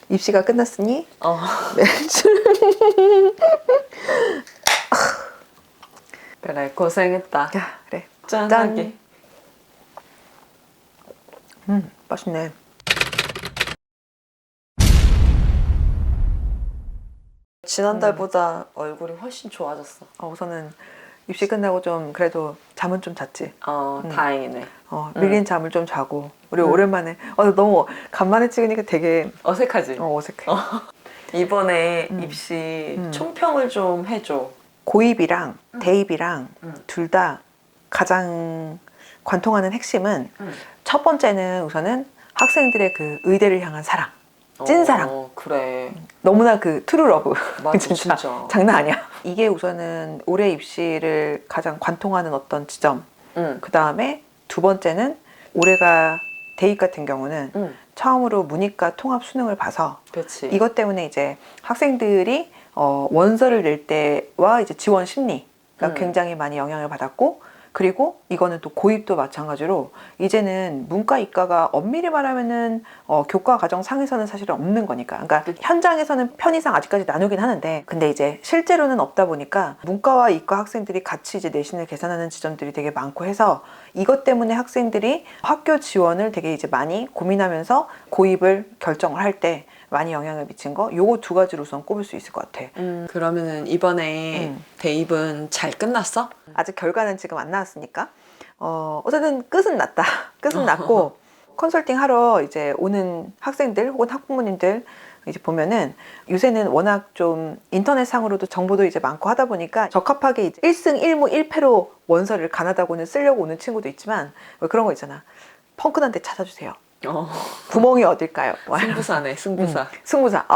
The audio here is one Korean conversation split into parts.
입시가 끝났으니 네. 그래, 고생했다. 야, 그래. 짠하게. 맛있네. 지난달보다 얼굴이 훨씬 좋아졌어. 우선은 입시 끝나고 좀 그래도 잠은 좀 잤지. 다행이네. 밀린 잠을 좀 자고 우리 오랜만에 너무 간만에 찍으니까 되게 어색하지? 어색해. 이번에 입시 총평을 좀 해줘. 고입이랑 대입이랑 음. 둘 다 가장 관통하는 핵심은 첫 번째는 우선은 학생들의 그 의대를 향한 사랑, 찐사랑. 그래. 너무나 그 트루러브. 맞아, 진짜 진짜. 장난 아니야. 이게 우선은 올해 입시를 가장 관통하는 어떤 지점. 그 다음에 두 번째는 올해가 대입 같은 경우는 처음으로 문이과 통합 수능을 봐서 그렇지. 이것 때문에 이제 학생들이 원서를 낼 때와 이제 지원 심리가 굉장히 많이 영향을 받았고, 그리고 이거는 또 고입도 마찬가지로 이제는 문과 이과가 엄밀히 말하면은 교과 과정 상에서는 사실은 없는 거니까, 그러니까 현장에서는 편의상 아직까지 나누긴 하는데, 근데 이제 실제로는 없다 보니까 문과와 이과 학생들이 같이 이제 내신을 계산하는 지점들이 되게 많고 해서 이것 때문에 학생들이 학교 지원을 되게 이제 많이 고민하면서 고입을 결정을 할 때 많이 영향을 미친 거, 요거 두 가지로 우선 꼽을 수 있을 것 같아. 그러면은 이번에 대입은 잘 끝났어? 아직 결과는 지금 안 나왔으니까 어쨌든 끝은 났다. 끝은 났고 컨설팅 하러 이제 오는 학생들 혹은 학부모님들 이제 보면은 요새는 워낙 좀 인터넷상으로도 정보도 이제 많고 하다 보니까 적합하게 이제 1승 1무 1패로 원서를 가나다고는 쓰려고 오는 친구도 있지만, 왜 그런 거 있잖아. 펑크난 데 찾아주세요. 구멍이 어딜까요? 승부사네, 승부사. 승부사.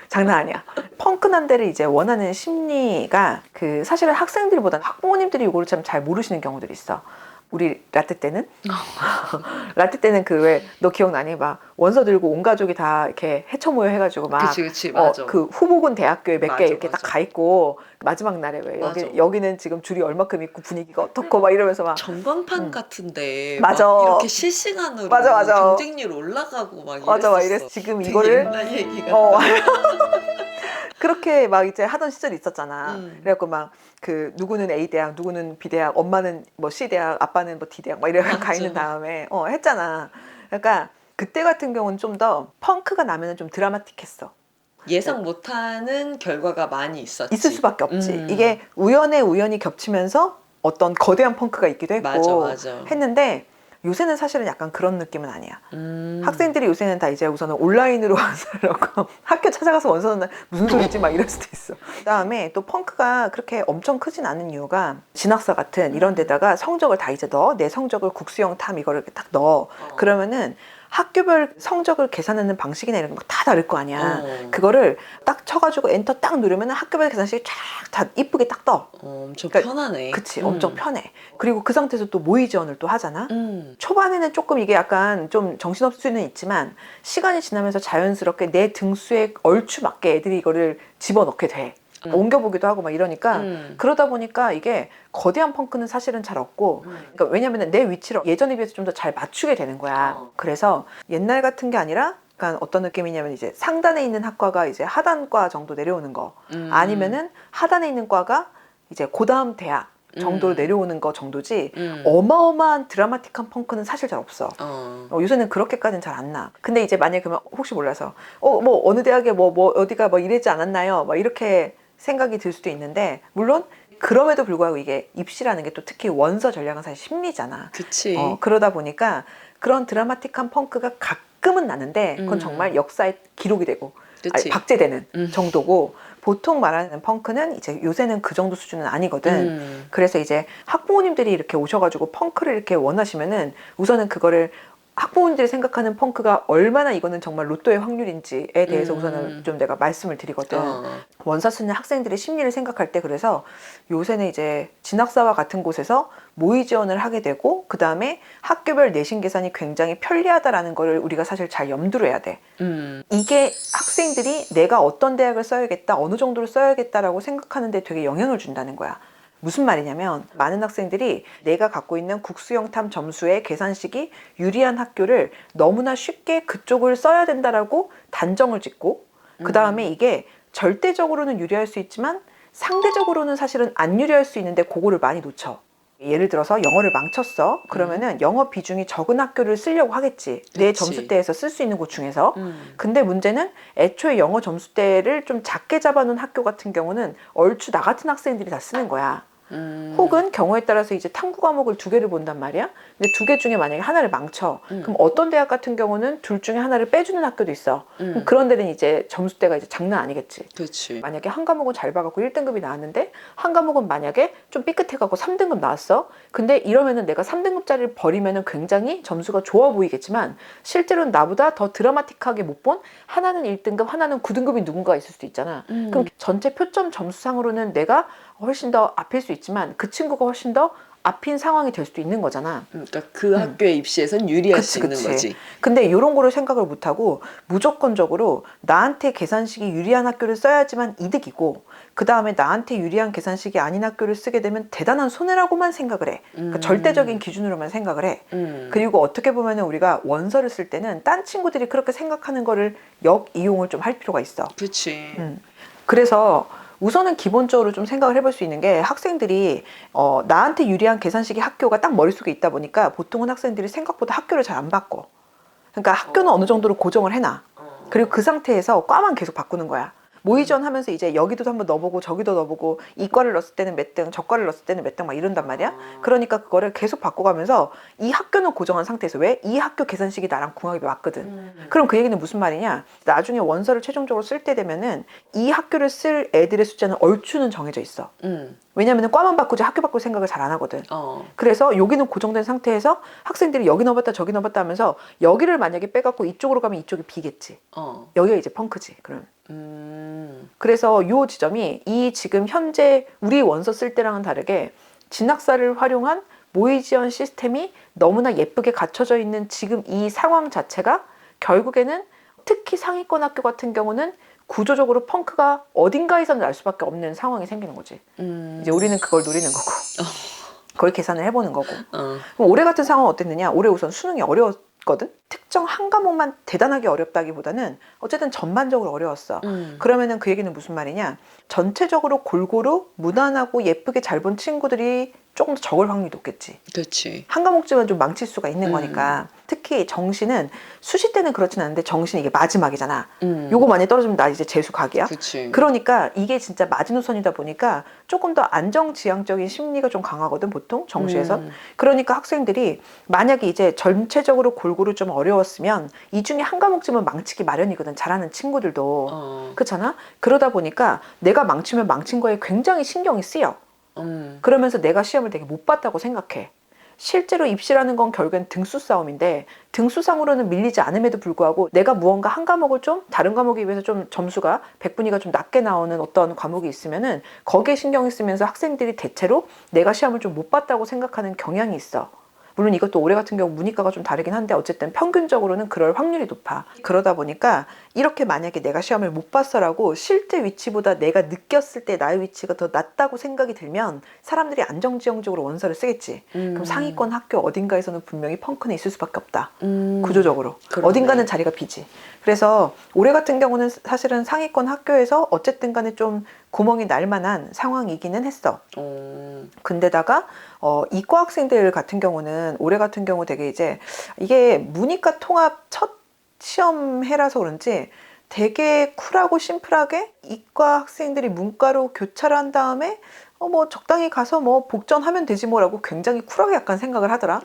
장난 아니야. 펑크난 데를 이제 원하는 심리가 그 사실은 학생들보다는 학부모님들이 이거를 참 잘 모르시는 경우들이 있어. 우리 라떼 때는 라떼 때는 그 왜 너 기억나니? 막 원서 들고 온 가족이 다 이렇게 해쳐 모여 해가지고 막 그치, 맞아. 그 후보군 대학교에 몇 개 맞아, 이렇게 맞아. 딱 가 있고 마지막 날에 왜 맞아. 여기는 지금 줄이 얼마큼 있고 분위기가 어떻고 막 이러면서 막 전광판 같은데 맞아. 막 이렇게 실시간으로 맞아. 경쟁률 올라가고 막 맞아, 이랬었어. 이래서 지금 되게 이거를 옛날 얘기 같다. 그렇게 막 이제 하던 시절이 있었잖아. 음. 그래갖고 막 그 누구는 A 대학, 누구는 B 대학, 엄마는 뭐 C 대학, 아빠는 뭐 D 대학 막 이렇게 가 있는 다음에 했잖아. 그러니까 그때 같은 경우는 좀 더 펑크가 나면은 좀 드라마틱했어. 예상 못하는 결과가 많이 있었지. 있을 수밖에 없지. 이게 우연에 우연히 겹치면서 어떤 거대한 펑크가 있기도 했고 맞아. 했는데, 요새는 사실은 약간 그런 느낌은 아니야. 학생들이 요새는 다 이제 우선은 온라인으로 원서를 넣고 학교 찾아가서 원서 넣는 무슨 소리지 막 이럴 수도 있어. 그다음에 또 펑크가 그렇게 엄청 크진 않은 이유가 진학사 같은 이런 데다가 성적을 다 이제 넣어. 내 성적을 국수형 탐 이거를 이렇게 딱 넣어. 그러면은 학교별 성적을 계산하는 방식이나 이런 거 다 다를 거 아니야. 그거를 딱 쳐가지고 엔터 딱 누르면 학교별 계산식이 쫙 다 이쁘게 딱 떠. 엄청 그러니까 편하네. 그치, 엄청 편해. 그리고 그 상태에서 또 모의 지원을 또 하잖아. 초반에는 조금 이게 약간 좀 정신없을 수는 있지만 시간이 지나면서 자연스럽게 내 등수에 얼추 맞게 애들이 이거를 집어넣게 돼. 옮겨보기도 하고 막 이러니까 그러다 보니까 이게 거대한 펑크는 사실은 잘 없고, 그러니까 왜냐면 내 위치를 예전에 비해서 좀 더 잘 맞추게 되는 거야. 그래서 옛날 같은 게 아니라 약간 어떤 느낌이냐면 이제 상단에 있는 학과가 이제 하단과 정도 내려오는 거, 아니면은 하단에 있는 과가 이제 고다음 대학 정도로 내려오는 거 정도지 어마어마한 드라마틱한 펑크는 사실 잘 없어. 요새는 그렇게까지는 잘 안 나. 근데 이제 만약에 그러면 혹시 몰라서 뭐 어느 대학에 뭐 어디가 뭐 이러지 않았나요? 막 이렇게 생각이 들 수도 있는데, 물론 그럼에도 불구하고 이게 입시라는 게 또 특히 원서 전략은 사실 심리잖아. 그치. 그러다 보니까 그런 드라마틱한 펑크가 가끔은 나는데 그건 정말 역사의 기록이 되고 그치. 박제되는 정도고, 보통 말하는 펑크는 이제 요새는 그 정도 수준은 아니거든. 그래서 이제 학부모님들이 이렇게 오셔가지고 펑크를 이렇게 원하시면은 우선은 그거를 학부모님들이 생각하는 펑크가 얼마나 이거는 정말 로또의 확률인지에 대해서 우선은 좀 내가 말씀을 드리거든. 원서 쓰는 학생들의 심리를 생각할 때, 그래서 요새는 이제 진학사와 같은 곳에서 모의 지원을 하게 되고, 그 다음에 학교별 내신 계산이 굉장히 편리하다라는 거를 우리가 사실 잘 염두를 해야 돼. 이게 학생들이 내가 어떤 대학을 써야겠다, 어느 정도를 써야겠다라고 생각하는데 되게 영향을 준다는 거야. 무슨 말이냐면 많은 학생들이 내가 갖고 있는 국수영탐 점수의 계산식이 유리한 학교를 너무나 쉽게 그쪽을 써야 된다라고 단정을 짓고 그 다음에 이게 절대적으로는 유리할 수 있지만 상대적으로는 사실은 안 유리할 수 있는데 그거를 많이 놓쳐. 예를 들어서 영어를 망쳤어. 그러면은 영어 비중이 적은 학교를 쓰려고 하겠지. 내 그치. 점수대에서 쓸 수 있는 곳 중에서. 근데 문제는 애초에 영어 점수대를 좀 작게 잡아놓은 학교 같은 경우는 얼추 나 같은 학생들이 다 쓰는 거야. 혹은 경우에 따라서 이제 탐구 과목을 2개를 본단 말이야. 근데 2개 중에 만약에 하나를 망쳐. 그럼 어떤 대학 같은 경우는 둘 중에 하나를 빼주는 학교도 있어. 그럼 그런 데는 이제 점수대가 이제 장난 아니겠지. 그렇지. 만약에 한 과목은 잘 봐갖고 1등급이 나왔는데 한 과목은 만약에 좀 삐끗해갖고 3등급 나왔어. 근데 이러면은 내가 3등급짜리를 버리면은 굉장히 점수가 좋아 보이겠지만 실제로는 나보다 더 드라마틱하게 못 본 하나는 1등급 하나는 9등급인 누군가가 있을 수도 있잖아. 그럼 전체 표점 점수상으로는 내가 훨씬 더 앞일 수 있지만 그 친구가 훨씬 더 앞인 상황이 될 수도 있는 거잖아. 그러니까 그 학교에 입시에선 유리할 수 있는 거지. 근데 이런 거를 생각을 못하고 무조건적으로 나한테 계산식이 유리한 학교를 써야지만 이득이고 그 다음에 나한테 유리한 계산식이 아닌 학교를 쓰게 되면 대단한 손해라고만 생각을 해. 그러니까 절대적인 기준으로만 생각을 해. 그리고 어떻게 보면 우리가 원서를 쓸 때는 딴 친구들이 그렇게 생각하는 거를 역이용을 좀 할 필요가 있어. 그렇지. 그래서 우선은 기본적으로 좀 생각을 해볼 수 있는 게 학생들이 나한테 유리한 계산식이 학교가 딱 머릿속에 있다 보니까 보통은 학생들이 생각보다 학교를 잘 안 바꿔. 그러니까 학교는 어느 정도로 고정을 해놔. 그리고 그 상태에서 과만 계속 바꾸는 거야. 모의전 하면서 이제 여기도 한번 넣어보고 저기도 넣어보고 이과를 넣었을 때는 몇 등, 저과를 넣었을 때는 몇 등 막 이런단 말이야. 그러니까 그거를 계속 바꿔가면서 이 학교는 고정한 상태에서 왜? 이 학교 계산식이 나랑 궁합이 맞거든. 그럼 그 얘기는 무슨 말이냐? 나중에 원서를 최종적으로 쓸 때 되면은 이 학교를 쓸 애들의 숫자는 얼추는 정해져 있어. 왜냐면은 과만 바꾸지 학교 바꿀 생각을 잘 안 하거든. 그래서 여기는 고정된 상태에서 학생들이 여기 넣어봤다 저기 넣어봤다 하면서 여기를 만약에 빼갖고 이쪽으로 가면 이쪽이 비겠지. 여기가 이제 펑크지. 그럼. 그래서 요 지점이 이 지금 현재 우리 원서 쓸 때랑은 다르게 진학사를 활용한 모의 지원 시스템이 너무나 예쁘게 갖춰져 있는 지금 이 상황 자체가 결국에는 특히 상위권 학교 같은 경우는 구조적으로 펑크가 어딘가에서 날 수밖에 없는 상황이 생기는 거지. 이제 우리는 그걸 노리는 거고 그걸 계산을 해보는 거고. 그럼 올해 같은 상황은 어땠느냐? 올해 우선 수능이 어려웠거든? 특정 한 과목만 대단하게 어렵다기보다는 어쨌든 전반적으로 어려웠어. 그러면은 그 얘기는 무슨 말이냐? 전체적으로 골고루 무난하고 예쁘게 잘 본 친구들이 조금 더 적을 확률이 높겠지. 그렇지. 한 과목쯤은 좀 망칠 수가 있는 거니까. 특히 정시는 수시 때는 그렇진 않은데 정시는 이게 마지막이잖아. 요거 많이 떨어지면 나 이제 재수 각이야. 그치. 그러니까 이게 진짜 마지노선이다 보니까 조금 더 안정지향적인 심리가 좀 강하거든 보통 정시에서. 그러니까 학생들이 만약에 이제 전체적으로 골고루 좀 어려웠으면 이 중에 한 과목쯤은 망치기 마련이거든. 잘하는 친구들도. 그렇잖아. 그러다 보니까 내가 망치면 망친 거에 굉장히 신경이 쓰여. 그러면서 내가 시험을 되게 못 봤다고 생각해. 실제로 입시라는 건 결국엔 등수 싸움인데 등수상으로는 밀리지 않음에도 불구하고 내가 무언가 한 과목을 좀 다른 과목에 비해서 좀 점수가 100분위가 좀 낮게 나오는 어떤 과목이 있으면은 거기에 신경을 쓰면서 학생들이 대체로 내가 시험을 좀 못 봤다고 생각하는 경향이 있어. 물론 이것도 올해 같은 경우 문이과가 좀 다르긴 한데 어쨌든 평균적으로는 그럴 확률이 높아. 그러다 보니까 이렇게 만약에 내가 시험을 못 봤어라고 실제 위치보다 내가 느꼈을 때 나의 위치가 더 낮다고 생각이 들면 사람들이 안정지형적으로 원서를 쓰겠지. 그럼 상위권 학교 어딘가에서는 분명히 펑크는 있을 수밖에 없다. 구조적으로. 그러네. 어딘가는 자리가 비지. 그래서 올해 같은 경우는 사실은 상위권 학교에서 어쨌든 간에 좀 구멍이 날 만한 상황이기는 했어. 근데다가 이과 학생들 같은 경우는 올해 같은 경우 되게 이제 이게 문이과 통합 첫 시험 해라서 그런지 되게 쿨하고 심플하게 이과 학생들이 문과로 교차를 한 다음에 뭐 적당히 가서 뭐 복전하면 되지 뭐라고 굉장히 쿨하게 약간 생각을 하더라.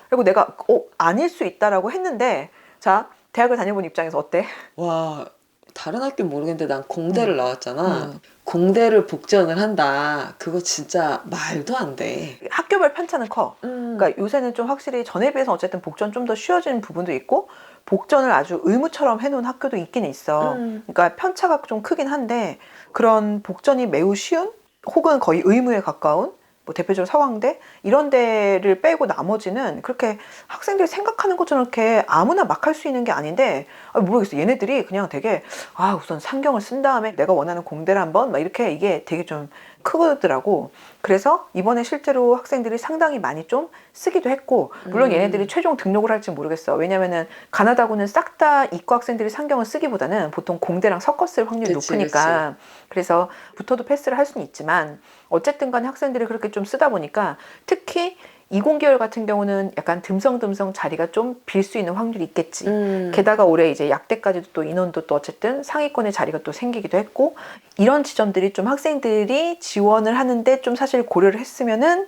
그리고 내가 아닐 수 있다라고 했는데 자 대학을 다녀본 입장에서 어때? 와, 다른 학교는 모르겠는데 난 공대를 나왔잖아. 공대를 복전을 한다. 그거 진짜 말도 안 돼. 학교별 편차는 커. 그러니까 요새는 좀 확실히 전에 비해서 어쨌든 복전 좀 더 쉬워진 부분도 있고 복전을 아주 의무처럼 해놓은 학교도 있긴 있어. 그러니까 편차가 좀 크긴 한데 그런 복전이 매우 쉬운 혹은 거의 의무에 가까운 뭐 대표적으로 서강대 이런 데를 빼고 나머지는 그렇게 학생들이 생각하는 것처럼 이렇게 아무나 막 할 수 있는 게 아닌데 모르겠어. 얘네들이 그냥 되게 우선 상경을 쓴 다음에 내가 원하는 공대를 한번 막 이렇게 이게 되게 좀 크더라고. 그래서 이번에 실제로 학생들이 상당히 많이 좀 쓰기도 했고, 물론 얘네들이 최종 등록을 할지 모르겠어. 왜냐면은 가나다고는 싹 다 이과 학생들이 상경을 쓰기보다는 보통 공대랑 섞어 쓸 확률이 그치, 높으니까. 그래서 붙어도 패스를 할 수는 있지만 어쨌든 간에 학생들이 그렇게 좀 쓰다 보니까 특히 이공계열 같은 경우는 약간 듬성듬성 자리가 좀 빌 수 있는 확률이 있겠지. 게다가 올해 이제 약대까지도 또 인원도 또 어쨌든 상위권의 자리가 또 생기기도 했고, 이런 지점들이 좀 학생들이 지원을 하는데 좀 사실 고려를 했으면은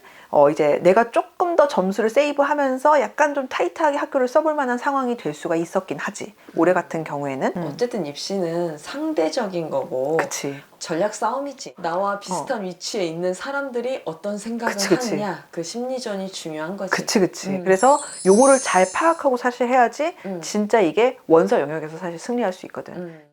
이제 내가 조금 더 점수를 세이브하면서 약간 좀 타이트하게 학교를 써볼 만한 상황이 될 수가 있었긴 하지. 올해 같은 경우에는. 어쨌든 입시는 상대적인 거고 그치. 전략 싸움이지. 나와 비슷한 위치에 있는 사람들이 어떤 생각을 그치. 하느냐, 그 심리전이 중요한 거지. 그치. 그래서 요거를 잘 파악하고 사실 해야지 음. 진짜 이게 원서 영역에서 사실 승리할 수 있거든.